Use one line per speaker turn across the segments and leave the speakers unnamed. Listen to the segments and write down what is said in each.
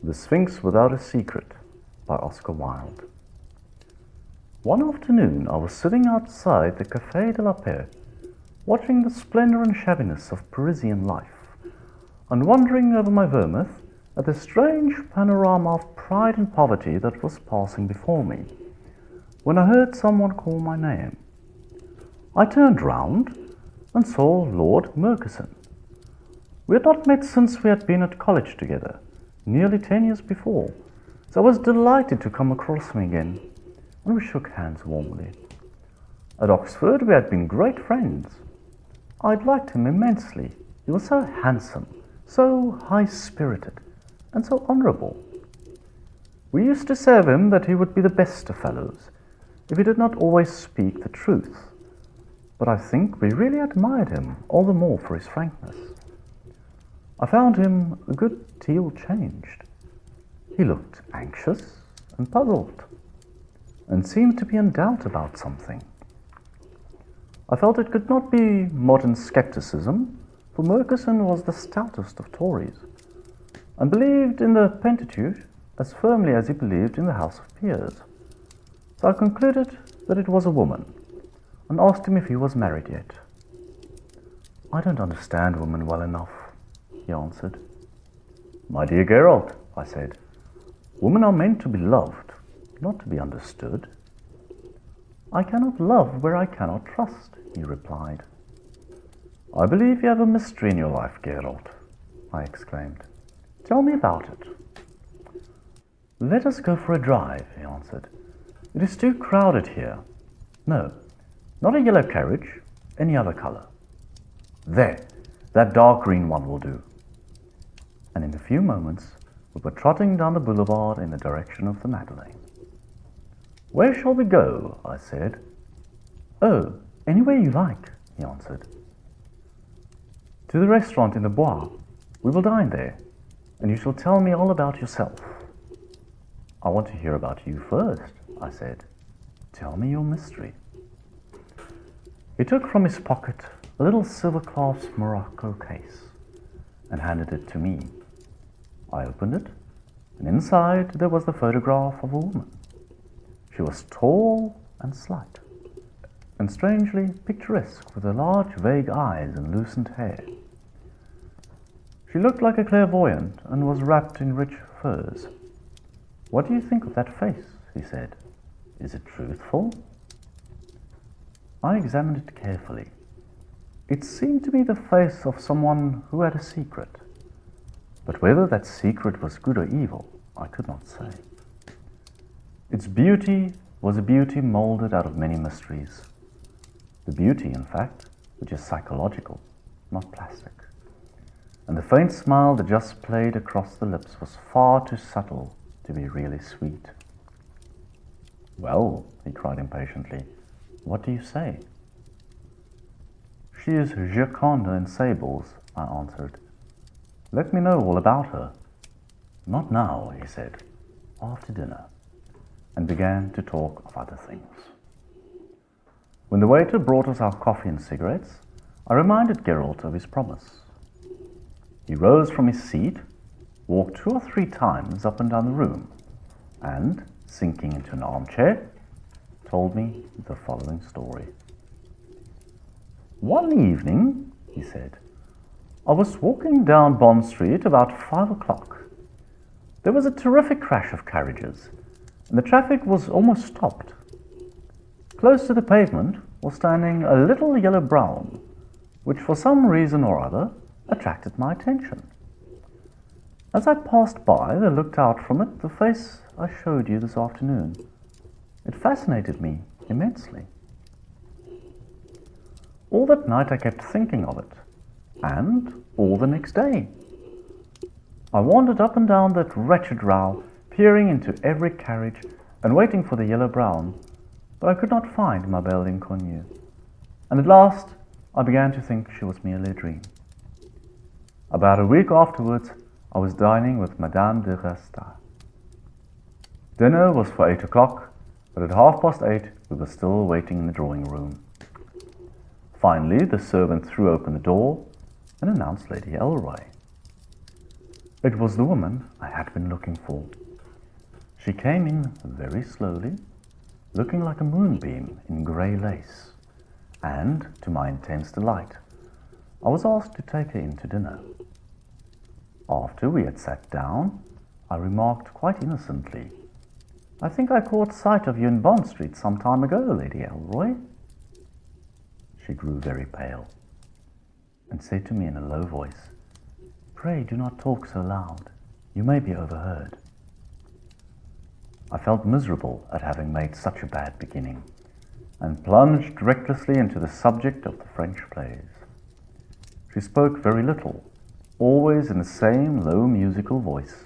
The Sphinx Without a Secret by Oscar Wilde. One afternoon I was sitting outside the Café de la Paix, watching the splendor and shabbiness of Parisian life, and wondering over my vermouth at the strange panorama of pride and poverty that was passing before me, when I heard someone call my name. I turned round and saw Lord Murchison. We had not met since we had been at college together, nearly 10 years before, so I was delighted to come across him again, and we shook hands warmly. At Oxford we had been great friends. I'd liked him immensely. He was so handsome, so high-spirited, and so honourable. We used to say of him that he would be the best of fellows, if he did not always speak the truth. But I think we really admired him all the more for his frankness. I found him a good deal changed. He looked anxious and puzzled, and seemed to be in doubt about something. I felt it could not be modern scepticism, for Murchison was the stoutest of Tories, and believed in the Pentateuch as firmly as he believed in the House of Peers. So I concluded that it was a woman, and asked him if he was married yet. "I don't understand women well enough," he answered. "My dear Gerald," I said, "women are meant to be loved, not to be understood." "I cannot love where I cannot trust," he replied. "I believe you have a mystery in your life, Gerald," I exclaimed. "Tell me about it." "Let us go for a drive," he answered. "It is too crowded here. No, not a yellow carriage, any other colour. There, that dark green one will do." And in a few moments we were trotting down the boulevard in the direction of the Madeleine. "Where shall we go?" I said. "Oh, anywhere you like," he answered. "To the restaurant in the Bois. We will dine there, and you shall tell me all about yourself." "I want to hear about you first," I said. "Tell me your mystery." He took from his pocket a little silver-clasped morocco case and handed it to me. I opened it, and inside there was the photograph of a woman. She was tall and slight, and strangely picturesque, with her large, vague eyes and loosened hair. She looked like a clairvoyant and was wrapped in rich furs. "What do you think of that face?" he said. "Is it truthful?" I examined it carefully. It seemed to me the face of someone who had a secret, but whether that secret was good or evil, I could not say. Its beauty was a beauty moulded out of many mysteries. The beauty, in fact, which is psychological, not plastic. And the faint smile that just played across the lips was far too subtle to be really sweet. "Well," he cried impatiently, "what do you say?" "She is Gioconda in sables," I answered. "Let me know all about her." "Not now," he said, "after dinner," and began to talk of other things. When the waiter brought us our coffee and cigarettes, I reminded Gerald of his promise. He rose from his seat, walked 2 or 3 times up and down the room, and, sinking into an armchair, told me the following story. "One evening," he said, "I was walking down Bond Street about 5 o'clock. There was a terrific crash of carriages, and the traffic was almost stopped. Close to the pavement was standing a little yellow brougham, which for some reason or other attracted my attention. As I passed by, there looked out from it the face I showed you this afternoon. It fascinated me immensely. All that night I kept thinking of it, and all the next day. I wandered up and down that wretched row, peering into every carriage and waiting for the yellow brougham, but I could not find ma belle inconnue, and at last I began to think she was merely a dream. About a week afterwards, I was dining with Madame de Rasta. Dinner was for 8 o'clock, but at 8:30 we were still waiting in the drawing room. Finally, the servant threw open the door and announced Lady Elroy. It was the woman I had been looking for. She came in very slowly, looking like a moonbeam in grey lace, and, to my intense delight, I was asked to take her in to dinner. After we had sat down, I remarked quite innocently, "I think I caught sight of you in Bond Street some time ago, Lady Elroy." She grew very pale, and said to me in a low voice, "Pray do not talk so loud. You may be overheard." I felt miserable at having made such a bad beginning, and plunged recklessly into the subject of the French plays. She spoke very little, always in the same low musical voice,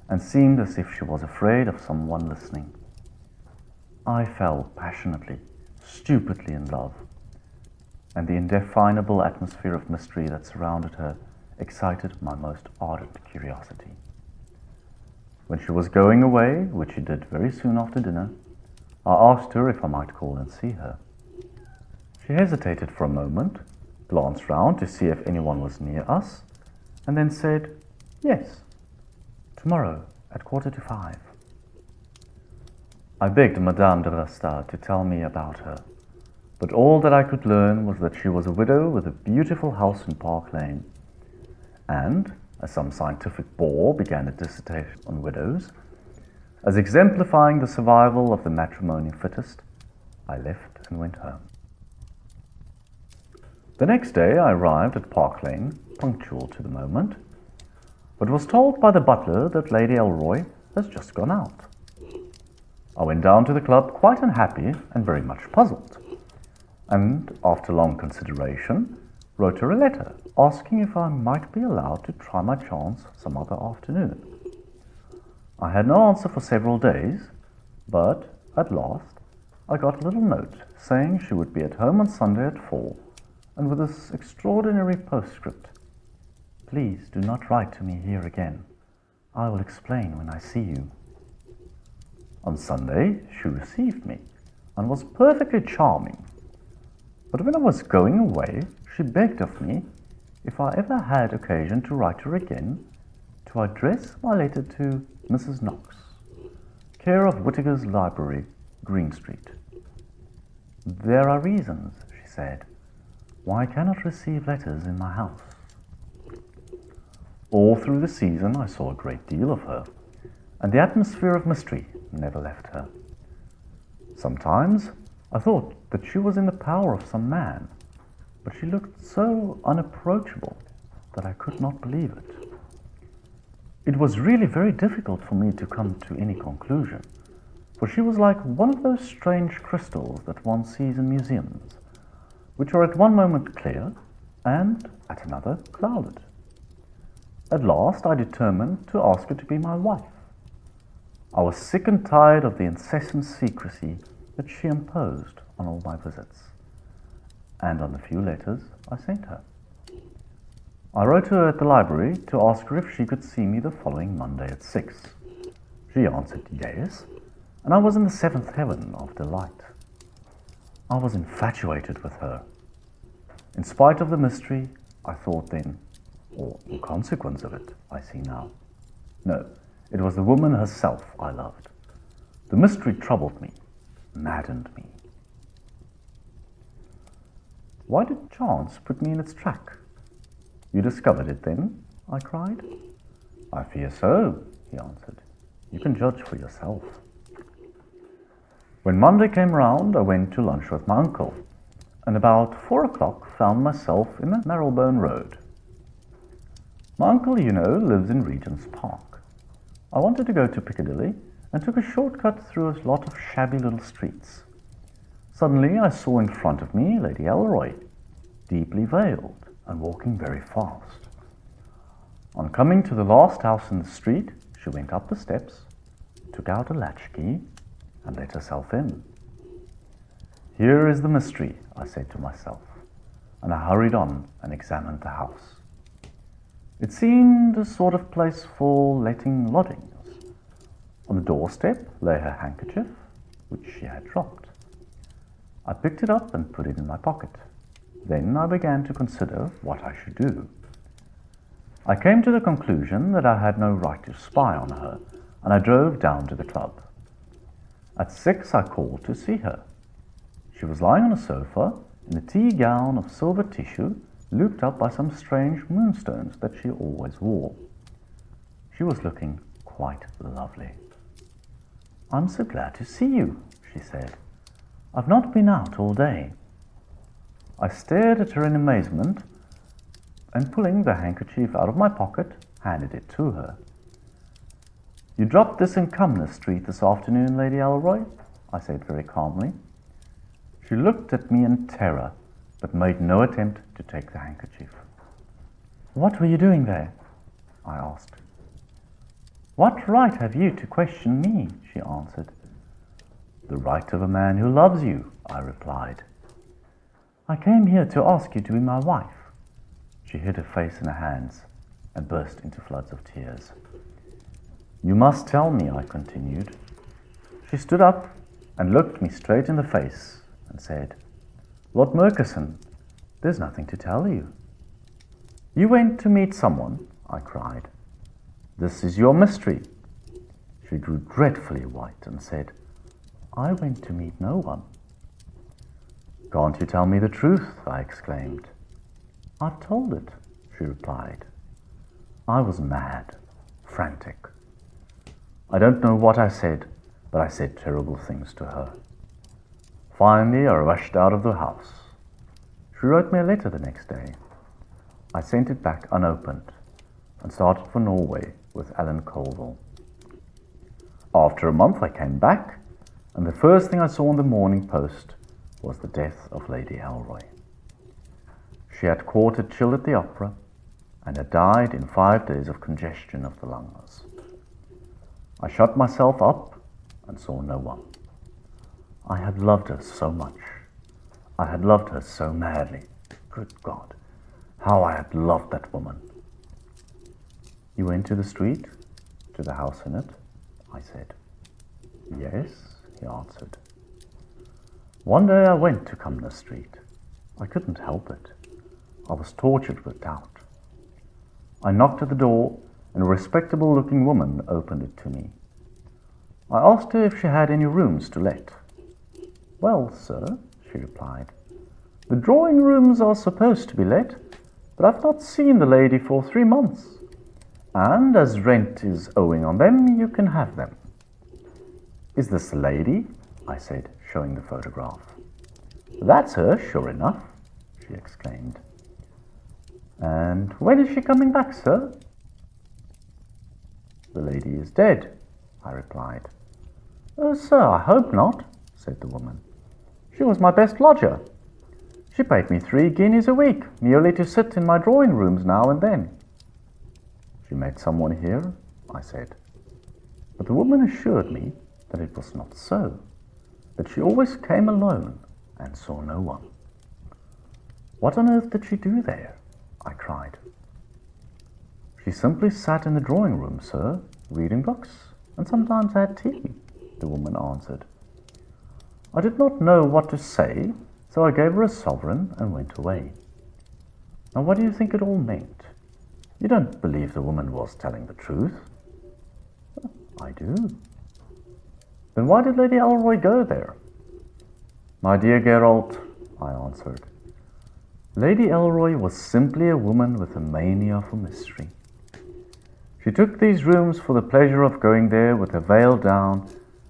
and seemed as if she was afraid of someone listening. I fell passionately, stupidly in love, and the indefinable atmosphere of mystery that surrounded her excited my most ardent curiosity. When she was going away, which she did very soon after dinner, I asked her if I might call and see her. She hesitated for a moment, glanced round to see if anyone was near us, and then said, "Yes, tomorrow at 5:15. I begged Madame de Rastad to tell me about her, but all that I could learn was that she was a widow with a beautiful house in Park Lane, and, as some scientific bore began a dissertation on widows, as exemplifying the survival of the matrimony fittest, I left and went home. The next day I arrived at Park Lane, punctual to the moment, but was told by the butler that Lady Elroy has just gone out. I went down to the club quite unhappy and very much puzzled, and, after long consideration, wrote her a letter asking if I might be allowed to try my chance some other afternoon. I had no answer for several days, but at last I got a little note saying she would be at home on Sunday at 4, and with this extraordinary postscript, "Please do not write to me here again. I will explain when I see you." On Sunday she received me, and was perfectly charming. But when I was going away, she begged of me, if I ever had occasion to write her again, to address my letter to Mrs. Knox, care of Whittaker's Library, Green Street. "There are reasons," she said, "why I cannot receive letters in my house." All through the season I saw a great deal of her, and the atmosphere of mystery never left her. Sometimes I thought that she was in the power of some man, but she looked so unapproachable that I could not believe it. It was really very difficult for me to come to any conclusion, for she was like one of those strange crystals that one sees in museums, which are at one moment clear and at another clouded. At last I determined to ask her to be my wife. I was sick and tired of the incessant secrecy that she imposed on all my visits, and on the few letters I sent her. I wrote her at the library to ask her if she could see me the following Monday at 6. She answered yes, and I was in the seventh heaven of delight. I was infatuated with her. In spite of the mystery, I thought then, or in consequence of it, I see now. No, it was the woman herself I loved. The mystery troubled me, maddened me. Why did chance put me in its track? You discovered it then? I cried. I fear so, he answered. You can judge for yourself. When Monday came round, I went to lunch with my uncle, and about 4 o'clock found myself in the Marylebone Road. My uncle, you know, lives in Regent's Park. I wanted to go to Piccadilly and took a shortcut through a lot of shabby little streets. Suddenly I saw in front of me Lady Elroy, deeply veiled and walking very fast. On coming to the last house in the street, she went up the steps, took out a latchkey, and let herself in. Here is the mystery, I said to myself, and I hurried on and examined the house. It seemed a sort of place for letting lodgings. On the doorstep lay her handkerchief, which she had dropped. I picked it up and put it in my pocket. Then I began to consider what I should do. I came to the conclusion that I had no right to spy on her, and I drove down to the club. At 6 I called to see her. She was lying on a sofa in a tea gown of silver tissue, looped up by some strange moonstones that she always wore. She was looking quite lovely. "I'm so glad to see you," she said. "I've not been out all day." I stared at her in amazement, and pulling the handkerchief out of my pocket, handed it to her. "You dropped this in Cumnor Street this afternoon, Lady Elroy?" I said very calmly. She looked at me in terror, but made no attempt to take the handkerchief. "What were you doing there?" I asked. "What right have you to question me?" she answered. "The right of a man who loves you," I replied. "I came here to ask you to be my wife." She hid her face in her hands and burst into floods of tears. "You must tell me," I continued. She stood up and looked me straight in the face and said, "Lord Murchison, there's nothing to tell you." "You went to meet someone?" I cried. "This is your mystery." She grew dreadfully white and said, "I went to meet no one." "Can't you tell me the truth?" I exclaimed. "I've told it," she replied. I was mad, frantic. I don't know what I said, but I said terrible things to her. Finally, I rushed out of the house. She wrote me a letter the next day. I sent it back unopened and started for Norway with Alan Colville. After a month, I came back, and the first thing I saw in the Morning Post was the death of Lady Elroy. She had caught a chill at the opera and had died in 5 days of congestion of the lungs. I shut myself up and saw no one. I had loved her so much. I had loved her so madly. Good God, how I had loved that woman. "You went to the street, to the house in it?" I said. "Yes," he answered. "One day I went to Cumnor Street. I couldn't help it. I was tortured with doubt. I knocked at the door, and a respectable-looking woman opened it to me. I asked her if she had any rooms to let. "Well, sir," she replied, "the drawing rooms are supposed to be let, but I've not seen the lady for 3 months, and as rent is owing on them, you can have them." "Is this the lady?" I said, showing the photograph. "That's her, sure enough," she exclaimed. "And when is she coming back, sir?" "The lady is dead," I replied. "Oh, sir, I hope not," said the woman. "She was my best lodger. She paid me 3 guineas a week, merely to sit in my drawing rooms now and then." "She met someone here?" I said. But the woman assured me that it was not so, that she always came alone and saw no one. "What on earth did she do there?" I cried. "She simply sat in the drawing room, sir, reading books, and sometimes had tea," the woman answered. I did not know what to say, so I gave her a sovereign and went away. Now, what do you think it all meant? You don't believe the woman was telling the truth? I do. Then why did Lady Elroy go there? "My dear Geralt," I answered, "Lady Elroy was simply a woman with a mania for mystery. She took these rooms for the pleasure of going there with her veil down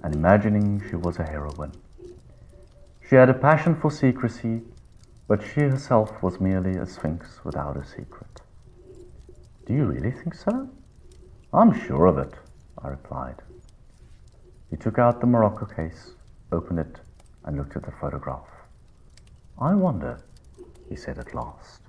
and imagining she was a heroine. She had a passion for secrecy, but she herself was merely a sphinx without a secret." "Do you really think so?" "I'm sure of it," I replied. He took out the morocco case, opened it, and looked at the photograph. "I wonder," he said at last.